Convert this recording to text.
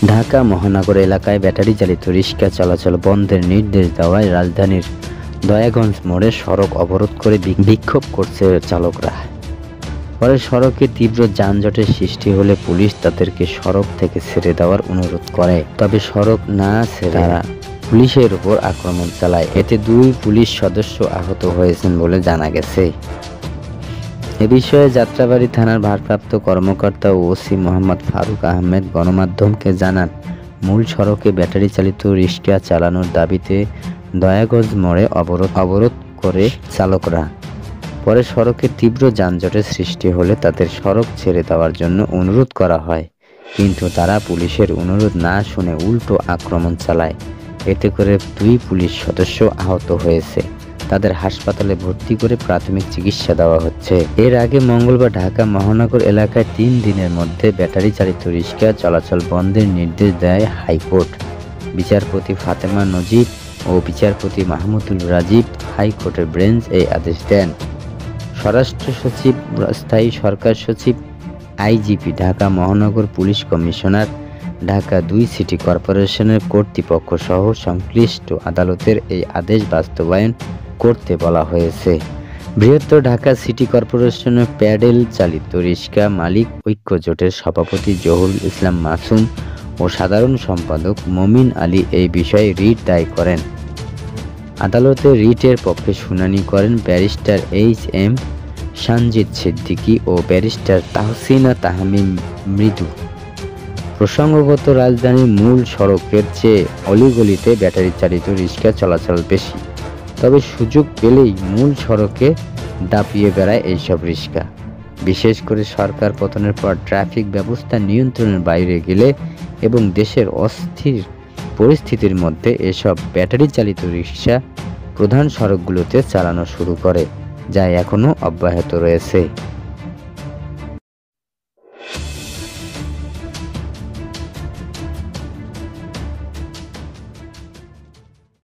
ঢাকা মহানগর এলাকায় ব্যাটারি চালিত রিক্সা চলাচল বন্ধের নির্দেশ দেওয়ায় রাজধানীর দয়াগঞ্জ মোড়ে সড়ক অবরোধ করে বিক্ষোভ করছে চালকরা। পরে সড়কে তীব্র যানজটের সৃষ্টি হলে পুলিশ তাদেরকে সড়ক থেকে ছেড়ে দেওয়ার অনুরোধ করে, তবে সড়ক না ছেড়ে তারা পুলিশের উপর আক্রমণ চালায়। এতে 2 পুলিশ সদস্য আহত হয়েছেন বলে জানা গেছে। এ বিষয়ে যাত্রাবাড়ী থানার ভারপ্রাপ্ত কর্মকর্তা ওসি মোহাম্মদ ফারুক আহমেদ গণমাধ্যমকে জানান, মূল সড়কে ব্যাটারি চালিত রিক্সা চালানোর দাবিতে দয়াগঞ্জ মোড়ে অবরোধ করে চালকরা। পরে সড়কে তীব্র যানজটের সৃষ্টি হলে তাদের সড়ক ছেড়ে দেওয়ার জন্য অনুরোধ করা হয়, কিন্তু তারা পুলিশের অনুরোধ না শুনে উল্টো আক্রমণ চালায়। এতে করে 2 পুলিশ সদস্য আহত হয়েছে। তাদের হাসপাতালে ভর্তি করে প্রাথমিক চিকিৎসা দেওয়া হচ্ছে। এর আগে মঙ্গলবার ঢাকা মহানগর এলাকায় 3 দিনের মধ্যে ব্যাটারি চালিত রিক্সা চলাচল বন্ধের নির্দেশ দেয় হাইকোর্ট। বিচারপতি ফাতেমা নজিব ও বিচারপতি মাহমুদুল রাজীব হাইকোর্টের বেঞ্চ এই আদেশ দেন। স্বরাষ্ট্র সচিব, স্থায়ী সরকার সচিব, আইজিপি, ঢাকা মহানগর পুলিশ কমিশনার, ঢাকা 2 সিটি কর্পোরেশনের কর্তৃপক্ষ সহ সংশ্লিষ্ট আদালতের এই আদেশ বাস্তবায়ন করতে বলা হয়েছে। বৃহত্তর ঢাকা সিটি কর্পোরেশনের প্যাডেল চালিত রিক্সা মালিক ঐক্য জোটের সভাপতি জহুরুল ইসলাম মাসুম ও সাধারণ সম্পাদক মমিন আলী এই বিষয়ে রিট দায়ের করেন। আদালতে রিটের পক্ষে শুনানি করেন ব্যারিস্টার এইচ.এম. সানজিদ সিদ্দিকী ও ব্যারিস্টার তাহসিনা তাহমিম মৃদু। প্রসঙ্গত, রাজধানীর মূল সড়কের চেয়ে অলিগলিতে ব্যাটারি চালিত রিক্সা চলাচল বেশি, তবে সুযোগ পেলেই মূল সড়কে দাপিয়ে বেড়ায় এইসব রিক্সা। বিশেষ করে সরকার পতনের পর ট্রাফিক ব্যবস্থা নিয়ন্ত্রণের বাইরে গেলে এবং দেশের অস্থির পরিস্থিতির মধ্যে এসব ব্যাটারি চালিত রিক্সা প্রধান সড়কগুলোতে চালানো শুরু করে, যা এখনও অব্যাহত রয়েছে।